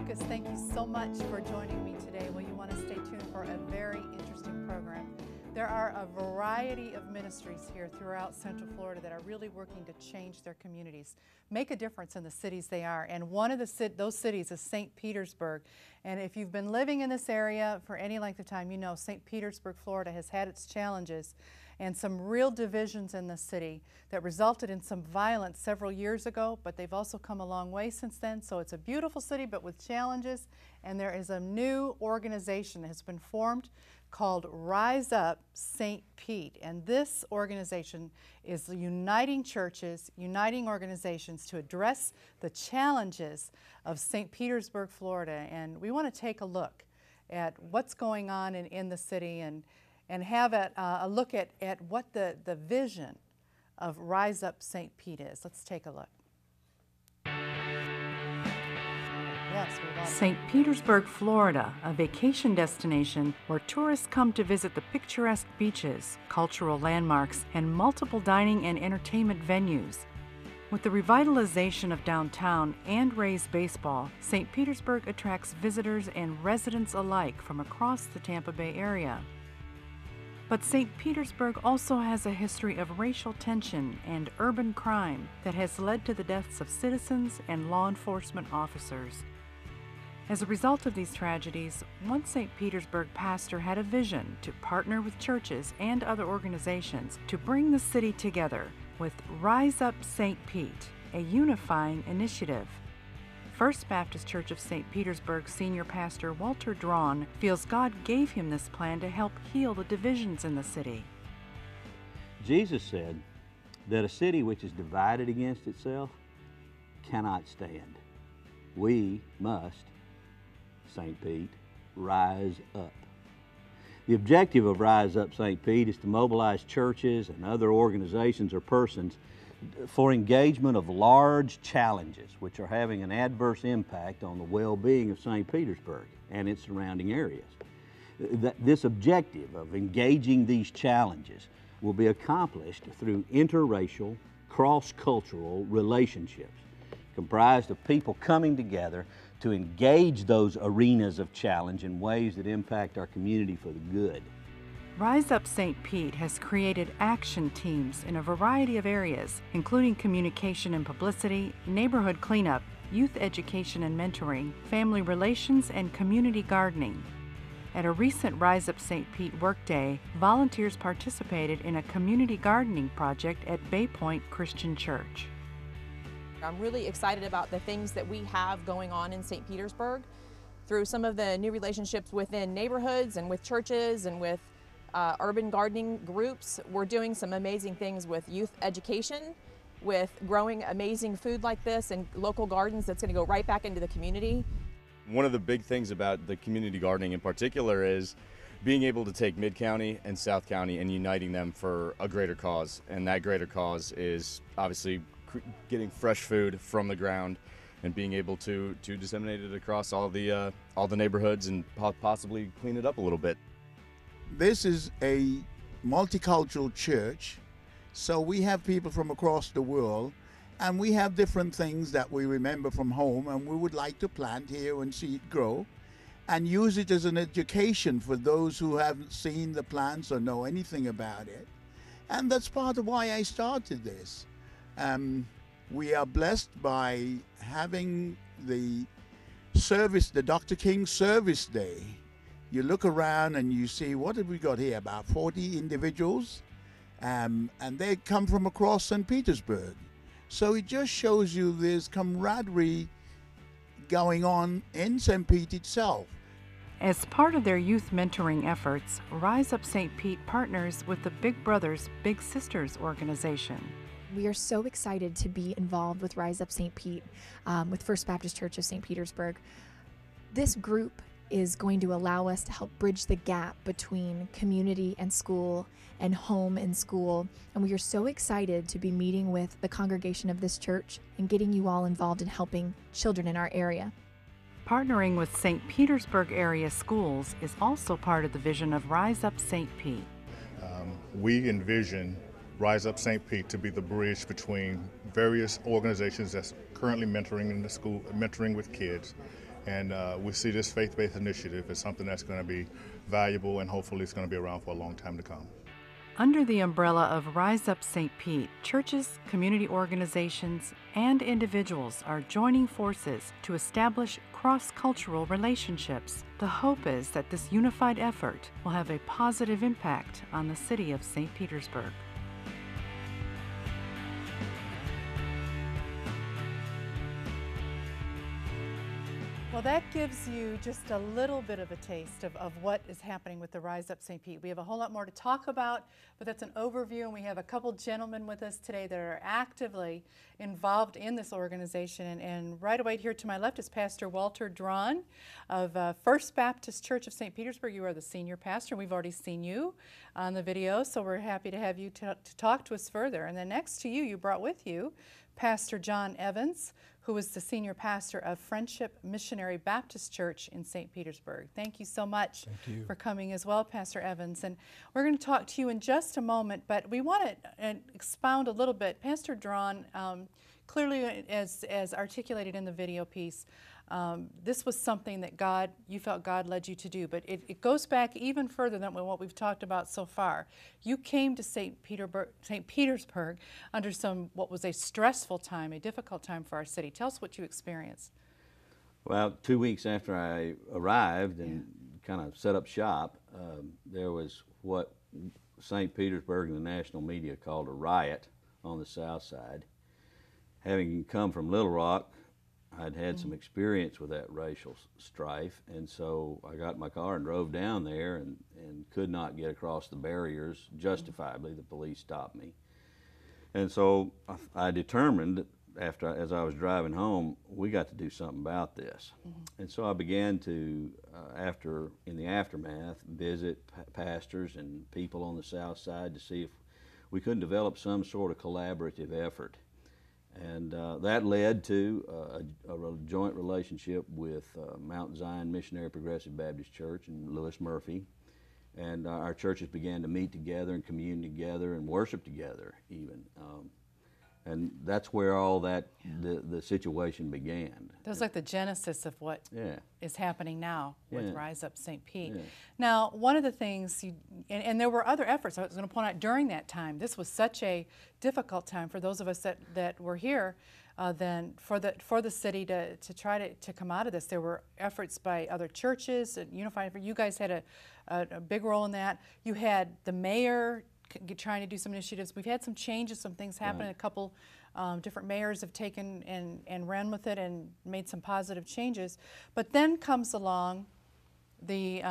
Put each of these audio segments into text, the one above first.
Lucas, thank you so much for joining me today. Well, you want to stay tuned for a very interesting program. There are a variety of ministries here throughout Central Florida that are really working to change their communities, make a difference in the cities they are. And one of those cities is St. Petersburg. And if you've been living in this area for any length of time, you know St. Petersburg, Florida has had its challenges and some real divisions in the city that resulted in some violence several years ago, but they've also come a long way since then. So it's a beautiful city, but with challenges. And there is a new organization that has been formed called Rise Up St. Pete. And this organization is uniting churches, uniting organizations to address the challenges of St. Petersburg, Florida. And we want to take a look at what's going on in the city and have a look at what the vision of Rise Up St. Pete is. Let's take a look. St. Petersburg, Florida, a vacation destination where tourists come to visit the picturesque beaches, cultural landmarks, and multiple dining and entertainment venues. With the revitalization of downtown and Rays baseball, St. Petersburg attracts visitors and residents alike from across the Tampa Bay area. But St. Petersburg also has a history of racial tension and urban crime that has led to the deaths of citizens and law enforcement officers. As a result of these tragedies, one St. Petersburg pastor had a vision to partner with churches and other organizations to bring the city together with Rise Up St. Pete, a unifying initiative. First Baptist Church of St. Petersburg Senior Pastor Walter Drawn feels God gave him this plan to help heal the divisions in the city. Jesus said that a city which is divided against itself cannot stand. We must, St. Pete, rise up. The objective of Rise Up St. Pete is to mobilize churches and other organizations or persons for engagement of large challenges which are having an adverse impact on the well-being of St. Petersburg and its surrounding areas. This objective of engaging these challenges will be accomplished through interracial, cross-cultural relationships comprised of people coming together to engage those arenas of challenge in ways that impact our community for the good. Rise Up St. Pete has created action teams in a variety of areas, including communication and publicity, neighborhood cleanup, youth education and mentoring, family relations, and community gardening. At a recent Rise Up St. Pete Workday, volunteers participated in a community gardening project at Bay Point Christian Church. I'm really excited about the things that we have going on in St. Petersburg through some of the new relationships within neighborhoods and with churches and with urban gardening groups. We're doing some amazing things with youth education, with growing amazing food like this and local gardens that's going to go right back into the community. One of the big things about the community gardening in particular is being able to take Mid-County and South County and uniting them for a greater cause. And that greater cause is obviously getting fresh food from the ground and being able to disseminate it across all the neighborhoods and possibly clean it up a little bit. This is a multicultural church, so we have people from across the world, and we have different things that we remember from home, and we would like to plant here and see it grow and use it as an education for those who haven't seen the plants or know anything about it. And that's part of why I started this. We are blessed by having the service, the Dr. King Service Day. You look around and you see, what have we got here? About 40 individuals, and they come from across St. Petersburg. So it just shows you there's camaraderie going on in St. Pete itself. As part of their youth mentoring efforts, Rise Up St. Pete partners with the Big Brothers Big Sisters organization. We are so excited to be involved with Rise Up St. Pete, with First Baptist Church of St. Petersburg. This group is going to allow us to help bridge the gap between community and school and home and school. And we are so excited to be meeting with the congregation of this church and getting you all involved in helping children in our area. Partnering with St. Petersburg area schools is also part of the vision of Rise Up St. Pete. We envision Rise Up St. Pete to be the bridge between various organizations that's currently mentoring in the school, mentoring with kids, And we see this faith-based initiative as something that's going to be valuable, and hopefully it's going to be around for a long time to come. Under the umbrella of Rise Up St. Pete, churches, community organizations, and individuals are joining forces to establish cross-cultural relationships. The hope is that this unified effort will have a positive impact on the city of St. Petersburg. Well, that gives you just a little bit of a taste of what is happening with the Rise Up St. Pete. We have a whole lot more to talk about, but that's an overview, and we have a couple gentlemen with us today that are actively involved in this organization. And right away here to my left is Pastor Walter Drawn of First Baptist Church of St. Petersburg. You are the senior pastor. We've already seen you on the video, so we're happy to have you to talk to us further. And then next to you, you brought with you Pastor John Evans, who is the senior pastor of Friendship Missionary Baptist Church in St. Petersburg. Thank you so much for coming as well, Pastor Evans. And we're going to talk to you in just a moment, but we want to expound a little bit. Pastor Drawn, clearly as articulated in the video piece, this was something that you felt God led you to do, but it goes back even further than what we've talked about so far. You came to St. Petersburg under what was a stressful time, a difficult time for our city. Tell us what you experienced. Well, 2 weeks after I arrived and kind of set up shop, there was what St. Petersburg and the national media called a riot on the south side. Having come from Little Rock, I'd had some experience with that racial strife, and so I got in my car and drove down there and could not get across the barriers. Justifiably, the police stopped me. And so I determined, as I was driving home, we got to do something about this. And so I began to, in the aftermath, visit pastors and people on the south side to see if we couldn't develop some sort of collaborative effort. And that led to a joint relationship with Mount Zion Missionary Progressive Baptist Church and Lewis Murphy. And our churches began to meet together and commune together and worship together even. And that's where all that, the situation began. That was like the genesis of what is happening now with Rise Up St. Pete. Now, one of the things, and there were other efforts, I was going to point out during that time, this was such a difficult time for those of us that were here, then for the city to try to come out of this. There were efforts by other churches, Unified. You guys had a big role in that. You had the mayor trying to do some initiatives. We've had some changes, some things happen. A couple different mayors have taken and ran with it and made some positive changes. But then comes along the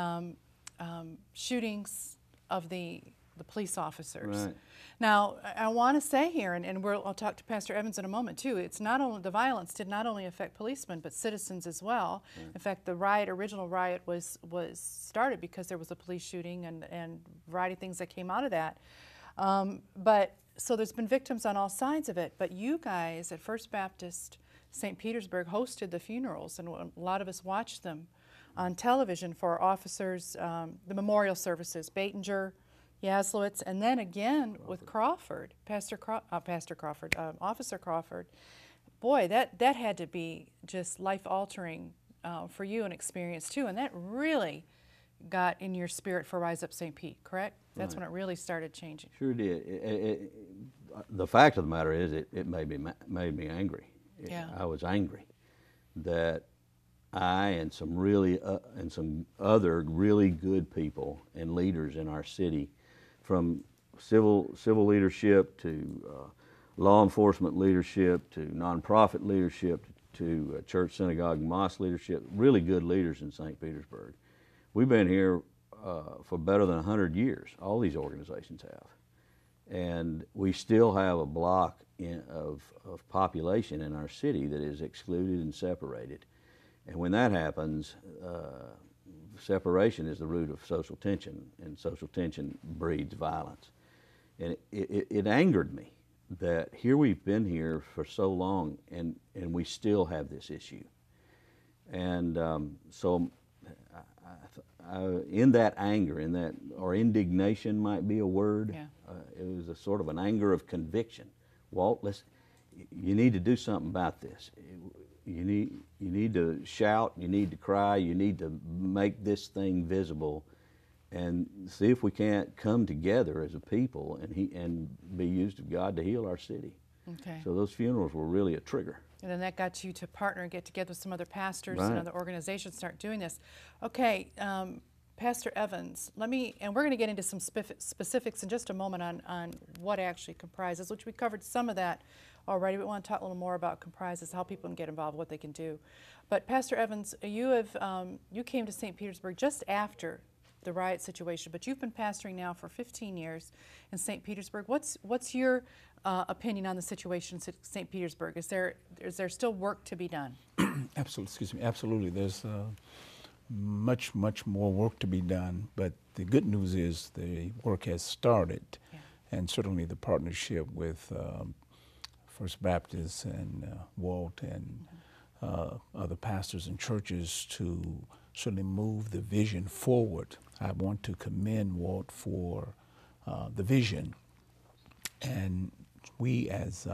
shootings of the police officers. Right. Now, I want to say here, and I'll talk to Pastor Evans in a moment too, it's not only, the violence did not only affect policemen, but citizens as well. In fact, the original riot was started because there was a police shooting and a variety of things that came out of that. So there's been victims on all sides of it, but you guys at First Baptist St. Petersburg hosted the funerals, and a lot of us watched them on television for officers, the memorial services, Batinger, Yaslowitz, and then again with Officer Crawford. Boy, that had to be just life-altering for you, an experience too, and that really got in your spirit for Rise Up St. Pete, correct? That's when it really started changing. Sure did. The fact of the matter is, it made me angry. I was angry that I and some other really good people and leaders in our city, from civil leadership to law enforcement leadership to nonprofit leadership to church, synagogue, and mosque leadership, really good leaders in St. Petersburg. We've been here for better than 100 years. All these organizations have. And we still have a block of population in our city that is excluded and separated. And when that happens, separation is the root of social tension, and social tension breeds violence. And it angered me that here we've been here for so long, and we still have this issue. And so in that anger, or indignation might be a word, it was a sort of an anger of conviction. Walt, you need to do something about this. you need to shout, you need to cry, you need to make this thing visible, and see if we can't come together as a people and be used of God to heal our city. Okay. So those funerals were really a trigger. And then that got you to partner and get together with some other pastors Right. and other organizations, start doing this. Okay, Pastor Evans, and we're going to get into some specifics in just a moment on what actually comprises, which we covered some of that already. We want to talk a little more about comprises, how people can get involved, what they can do. But Pastor Evans, you came to St. Petersburg just after the riot situation, but you've been pastoring now for 15 years in St. Petersburg. What's your opinion on the situation in St. Petersburg? Is there still work to be done? Absolutely. There's much more work to be done, but the good news is the work has started, and certainly the partnership with First Baptist and Walt and other pastors and churches to certainly move the vision forward. I want to commend Walt for the vision, and we as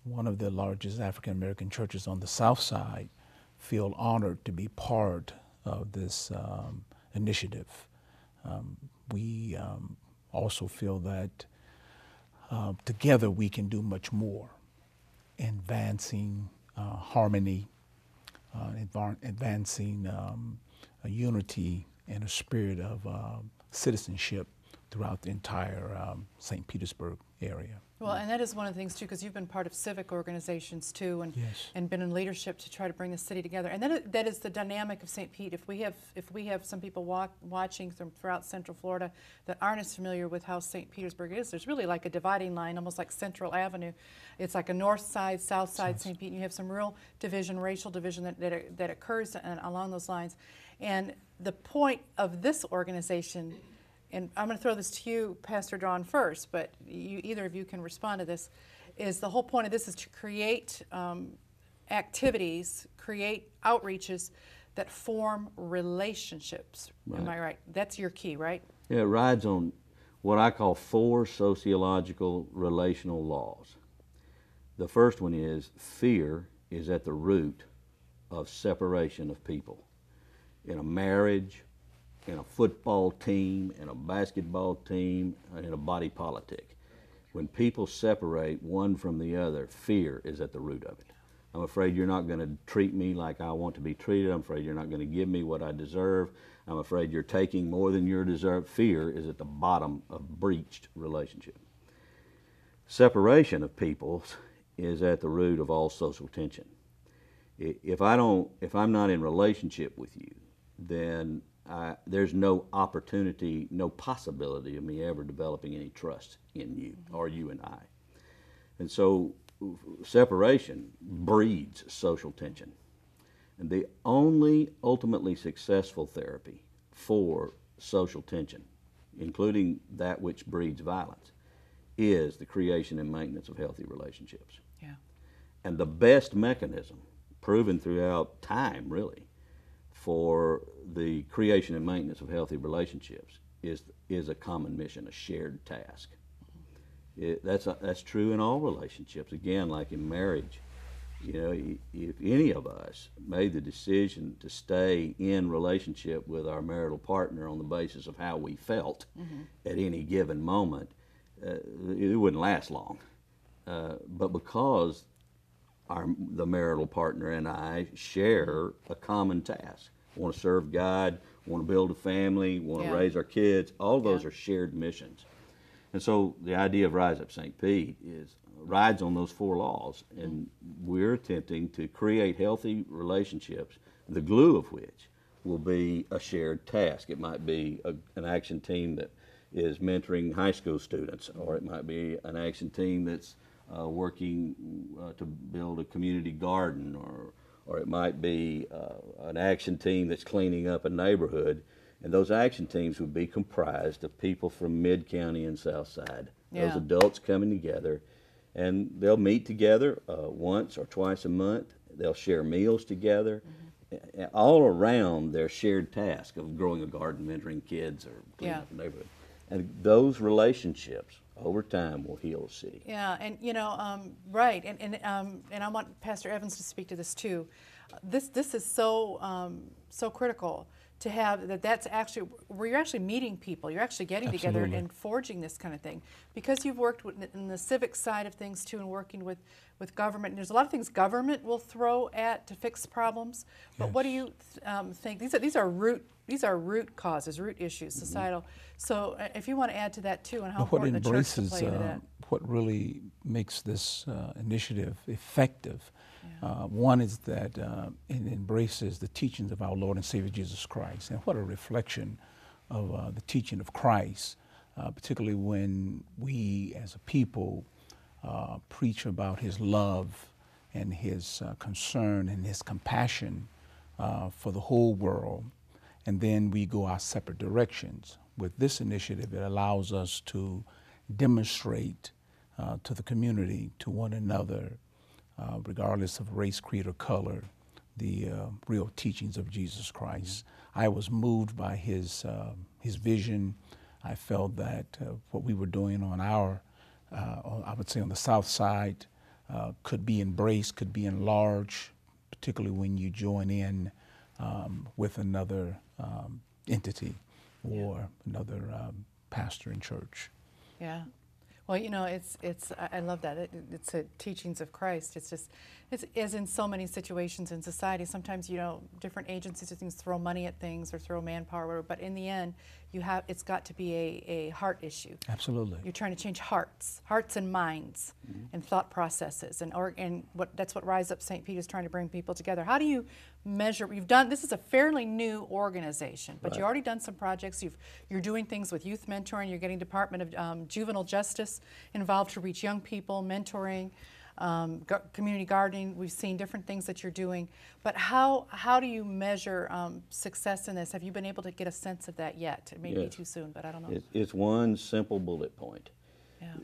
one of the largest African American churches on the South Side feel honored to be part of this initiative. We also feel that together we can do much more, advancing harmony, advancing a unity and a spirit of citizenship throughout the entire St. Petersburg area. Well, and that is one of the things too, because you've been part of civic organizations too, and been in leadership to try to bring the city together. And that is the dynamic of St. Pete. If we have some people watching throughout Central Florida that aren't as familiar with how St. Petersburg is, there's really like a dividing line, almost like Central Avenue. It's like a north side, south side St. Pete, and you have some real division, racial division that occurs along those lines. And the point of this organization, and I'm going to throw this to you, Pastor John, first, but either of you can respond to this, is the whole point of this is to create activities, create outreaches that form relationships. Right. Am I right? That's your key, right? Yeah, it rides on what I call 4 sociological relational laws. The first one is fear is at the root of separation of people. In a marriage, in a football team, in a basketball team, in a body politic. When people separate one from the other, fear is at the root of it. I'm afraid you're not going to treat me like I want to be treated. I'm afraid you're not going to give me what I deserve. I'm afraid you're taking more than you deserve. Fear is at the bottom of breached relationship. Separation of peoples is at the root of all social tension. If I'm not in relationship with you, then there's no opportunity, no possibility of me ever developing any trust in you or you and I. And so separation breeds social tension. And the only ultimately successful therapy for social tension, including that which breeds violence, is the creation and maintenance of healthy relationships. Yeah. And the best mechanism, proven throughout time really, for the creation and maintenance of healthy relationships is a common mission, a shared task. That's true in all relationships. Again, like in marriage, you know, if any of us made the decision to stay in relationship with our marital partner on the basis of how we felt at any given moment, it wouldn't last long. But because the marital partner and I share a common task. Want to serve God, want to build a family, want to raise our kids. All those are shared missions. And so the idea of Rise Up St. Pete rides on those 4 laws, and we're attempting to create healthy relationships, the glue of which will be a shared task. It might be an action team that is mentoring high school students, or it might be an action team that's working to build a community garden, or it might be an action team that's cleaning up a neighborhood. And those action teams would be comprised of people from Mid-County and South Side. Those adults coming together, and they'll meet together once or twice a month. They'll share meals together, all around their shared task of growing a garden, mentoring kids, or cleaning up a neighborhood. And those relationships over time will heal a city. Yeah, and right, and I want Pastor Evans to speak to this too. This is so critical to have that's actually where you're actually meeting people. You're actually getting together and forging this kind of thing, because you've worked in the civic side of things too, and working with government. And there's a lot of things government will throw at to fix problems. But Yes. what do you think? These are root causes, root issues, societal. So if you want to add to that too, and how important the church to play into that. What really makes this initiative effective, one is that it embraces the teachings of our Lord and Savior Jesus Christ. And what a reflection of the teaching of Christ, particularly when we as a people preach about his love and his concern and his compassion for the whole world. And then we go our separate directions. With this initiative, it allows us to demonstrate to the community, to one another, regardless of race, creed, or color, the real teachings of Jesus Christ. I was moved by his vision. I felt that what we were doing on our, I would say on the south side, could be embraced, could be enlarged, particularly when you join in with another entity or another pastor in church. Yeah. Well, I love that. It's a teachings of Christ. It's just, it's as in so many situations in society. Sometimes, different agencies or things throw money at things or throw manpower, or whatever, but in the end, it's got to be a heart issue. Absolutely. You're trying to change hearts and minds and thought processes, and that's what Rise Up St. Pete is trying to bring people together. How do you measure? This is a fairly new organization, but you've already done some projects. You're doing things with youth mentoring. You're getting Department of Juvenile Justice involved to reach young people, mentoring, community gardening. We've seen different things that you're doing, but how do you measure success in this? Have you been able to get a sense of that yet? It may be too soon, but I don't know. It's one simple bullet point. Yeah.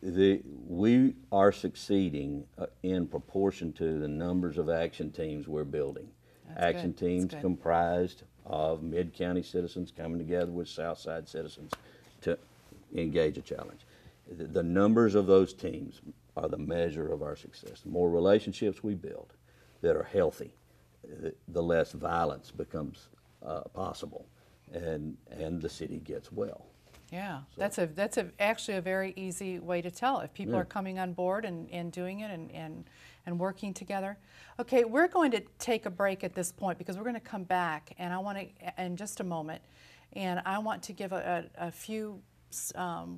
We are succeeding in proportion to the numbers of action teams we're building. Action teams comprised of Mid-County citizens coming together with Southside citizens to engage a challenge. The numbers of those teams are the measure of our success. The more relationships we build that are healthy, the less violence becomes possible, and the city gets well. Yeah, so. That's actually a very easy way to tell if people are coming on board and doing it and working together. Okay, we're going to take a break at this point because we're going to come back, and I want to, in just a moment, and I want to give a few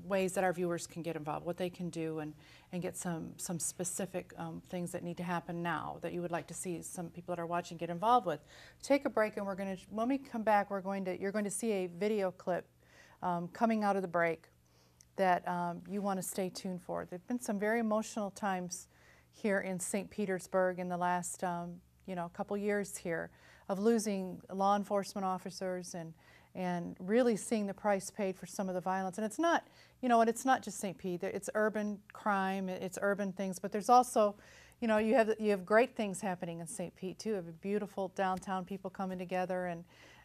ways that our viewers can get involved, what they can do, and get some specific things that need to happen now that you would like to see some people that are watching get involved with. Take a break, and we're going to, when we come back, you're going to see a video clip coming out of the break that you want to stay tuned for. There have been some very emotional times here in St. Petersburg in the last couple years here of losing law enforcement officers and really seeing the price paid for some of the violence. And it's not, it's not just St. Pete. It's urban crime, it's urban things, but there's also, you have great things happening in St. Pete too. You have beautiful downtown people coming together, and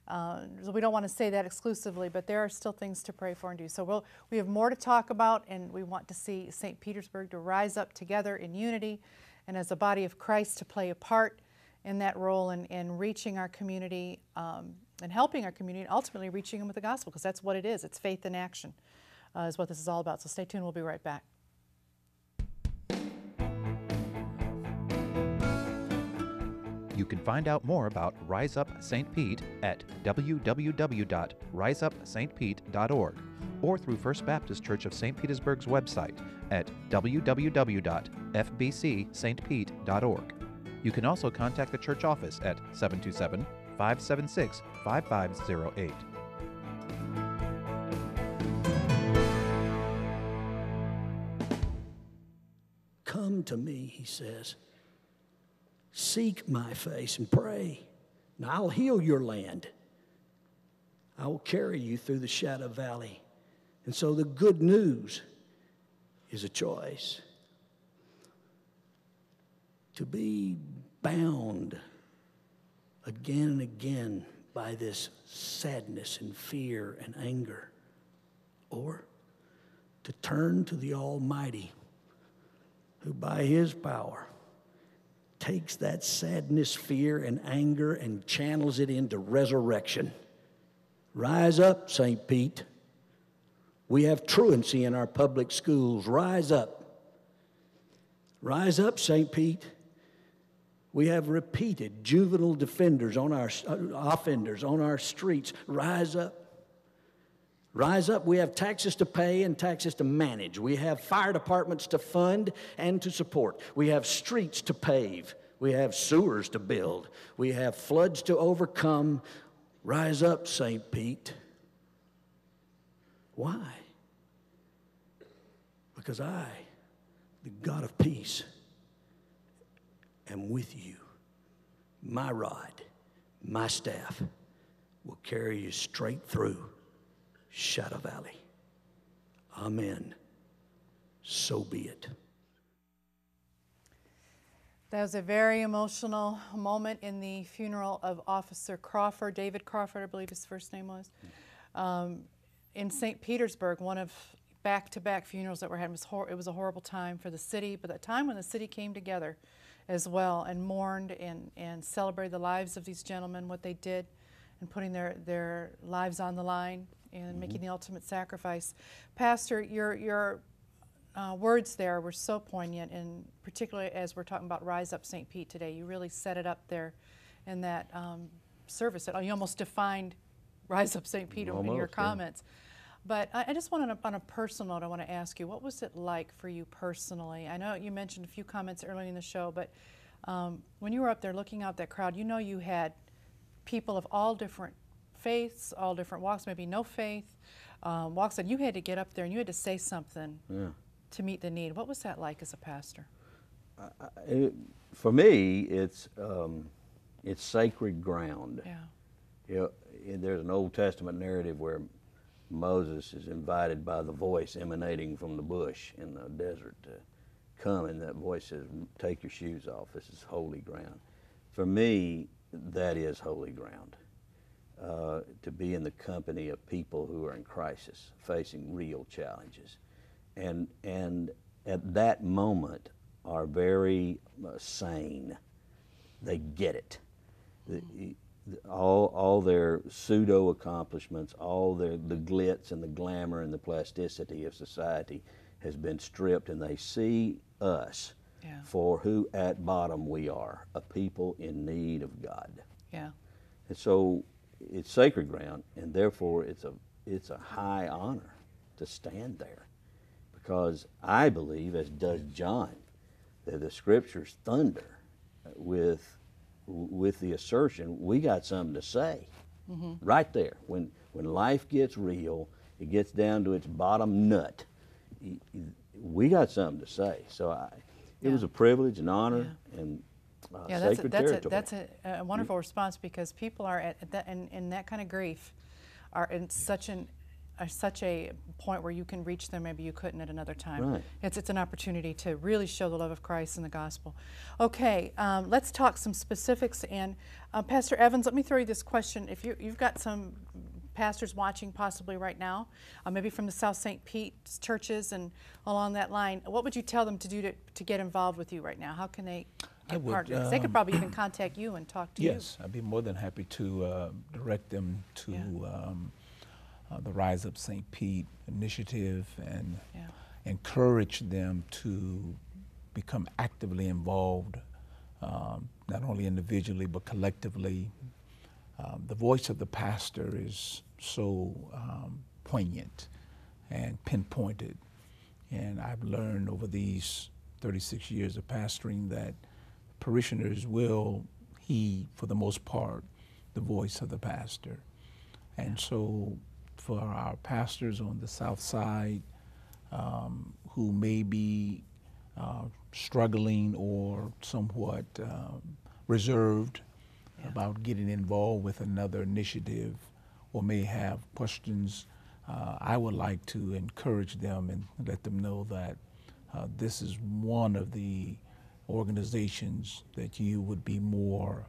so we don't want to say that exclusively, but there are still things to pray for and do. So we have more to talk about, and we want to see St. Petersburg to rise up together in unity and as a body of Christ to play a part in that role in reaching our community and helping our community, and ultimately reaching them with the gospel, because that's what it is. It's faith in action is what this is all about. So stay tuned. We'll be right back. You can find out more about Rise Up St. Pete at www.riseupstpete.org or through First Baptist Church of St. Petersburg's website at www.fbcstpete.org. You can also contact the church office at 727-576-5508. Come to me, he says. Seek my face and pray, and I'll heal your land. I will carry you through the shadow valley. And so the good news is a choice. To be bound again and again by this sadness and fear and anger, or to turn to the Almighty, who by His power takes that sadness, fear, and anger and channels it into resurrection. Rise up, St. Pete. We have truancy in our public schools. Rise up. Rise up, St. Pete. We have repeated juvenile offenders on our streets. Rise up. Rise up. We have taxes to pay and taxes to manage. We have fire departments to fund and to support. We have streets to pave. We have sewers to build. We have floods to overcome. Rise up, St. Pete. Why? Because I, the God of peace, am with you. My rod, my staff will carry you straight through Shadow Valley. Amen. So be it. That was a very emotional moment in the funeral of Officer Crawford, David Crawford, I believe his first name was, in St. Petersburg. One of back-to-back funerals that were had. It was a horrible time for the city, but a time when the city came together as well and mourned and celebrated the lives of these gentlemen, what they did, and putting their lives on the line and making the ultimate sacrifice. Pastor, your words there were so poignant, and particularly as we're talking about Rise Up St. Pete today, you really set it up there in that service. You almost defined Rise Up St. Pete in your comments. But I just want to, on a personal note, I want to ask you, what was it like for you personally? I know you mentioned a few comments earlier in the show, but when you were up there looking out that crowd, you know you had people of all different faiths, all different walks, maybe no faith walks, and you had to get up there and you had to say something to meet the need. What was that like as a pastor? For me, it's sacred ground. Yeah. You know, there's an Old Testament narrative where Moses is invited by the voice emanating from the bush in the desert to come, and that voice says, take your shoes off, this is holy ground. For me, that is holy ground, to be in the company of people who are in crisis, facing real challenges, and at that moment are very sane. They get it. All their pseudo accomplishments, all the glitz and the glamour and the plasticity of society has been stripped, and they see us for who at bottom we are, a people in need of God. Yeah. And so it's sacred ground, and therefore it's a high honor to stand there, because I believe, as does John, that the scriptures thunder with the assertion, we got something to say. Right there. When life gets real, it gets down to its bottom nut, we got something to say. So it was a privilege, an honor, and sacred territory. That's a wonderful response, because people are in that kind of grief, are in such a point where you can reach them maybe you couldn't at another time. Right. It's an opportunity to really show the love of Christ and the gospel. Okay, let's talk some specifics. And Pastor Evans, let me throw you this question. If you've got some pastors watching possibly right now, maybe from the South St. Pete's churches and along that line, what would you tell them to do to get involved with you right now? How can they get part of this? They could probably even contact you and talk to you. Yes, I'd be more than happy to direct them to the Rise Up St. Pete initiative and encourage them to become actively involved, not only individually but collectively. The voice of the pastor is so poignant and pinpointed, and I've learned over these 36 years of pastoring that parishioners will heed, for the most part, the voice of the pastor. And so for our pastors on the South Side who may be struggling or somewhat reserved about getting involved with another initiative, or may have questions, I would like to encourage them and let them know that this is one of the organizations that you would be more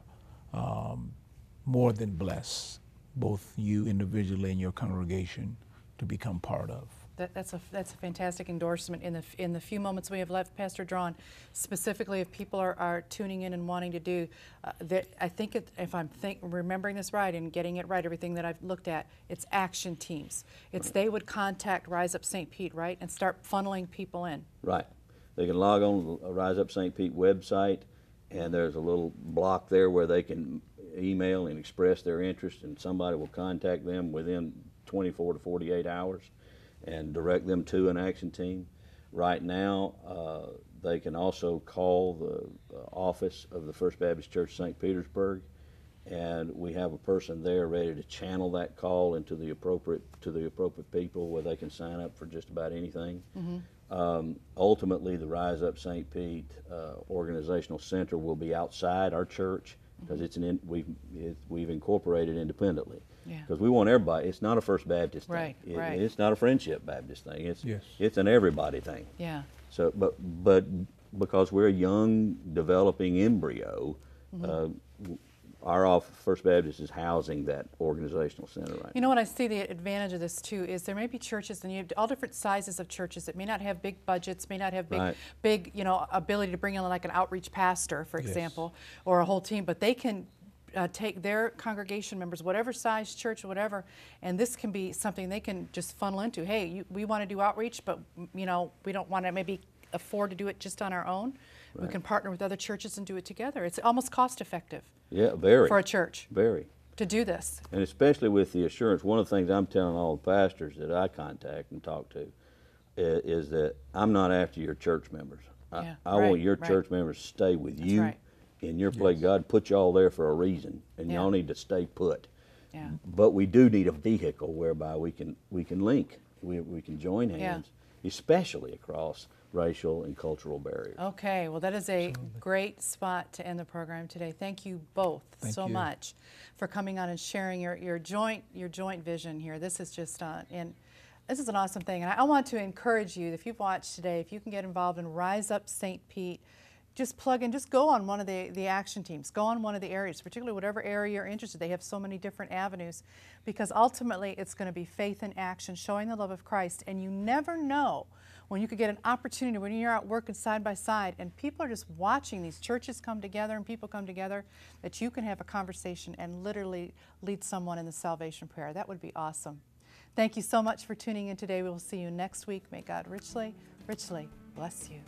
than blessed, both you individually and your congregation, to become part of. That's a fantastic endorsement. In the few moments we have left, Pastor Drawn, specifically if people are tuning in and wanting to do, that I think if I'm remembering this right and getting it right, everything that I've looked at, it's action teams. It's they would contact Rise Up St. Pete, right, and start funneling people in. Right. They can log on the Rise Up St. Pete website, and there's a little block there where they can email and express their interest, and somebody will contact them within 24 to 48 hours and direct them to an action team. Right now, they can also call the office of the First Baptist Church St. Petersburg, and we have a person there ready to channel that call into the appropriate people where they can sign up for just about anything. Ultimately, the Rise Up St. Pete organizational center will be outside our church because we've incorporated independently. Because we want everybody. It's not a First Baptist thing. Right. It's not a Friendship Baptist thing. It's an everybody thing. Yeah. So, but because we're a young, developing embryo, our First Baptist is housing that organizational center right now. You know what I see the advantage of this too is there may be churches, and you have all different sizes of churches that may not have big budgets, may not have big ability to bring in like an outreach pastor, for example, or a whole team, but they can take their congregation members, whatever size church or whatever, and this can be something they can just funnel into. Hey, we want to do outreach, but we don't want to maybe afford to do it just on our own. We can partner with other churches and do it together. It's almost cost effective. Yeah, very. For a church. Very. To do this. And especially with the assurance, one of the things I'm telling all the pastors that I contact and talk to is that I'm not after your church members. I want your church members to stay with you in your place. God put y'all there for a reason, and y'all need to stay put. Yeah. But we do need a vehicle whereby we can link, we can join hands, especially across racial and cultural barriers. Okay, well that is a great spot to end the program today. Thank you both so much for coming on and sharing your joint vision here. This is just this is an awesome thing, and I want to encourage you, if you've watched today, if you can get involved in Rise Up St. Pete, just plug in, just go on one of the action teams, go on one of the areas, particularly whatever area you're interested. They have so many different avenues, because ultimately it's going to be faith in action, showing the love of Christ, and you never know when you could get an opportunity when you're out working side by side and people are just watching these churches come together and people come together, that you can have a conversation and literally lead someone in the salvation prayer. That would be awesome. Thank you so much for tuning in today. We will see you next week. May God richly, richly bless you.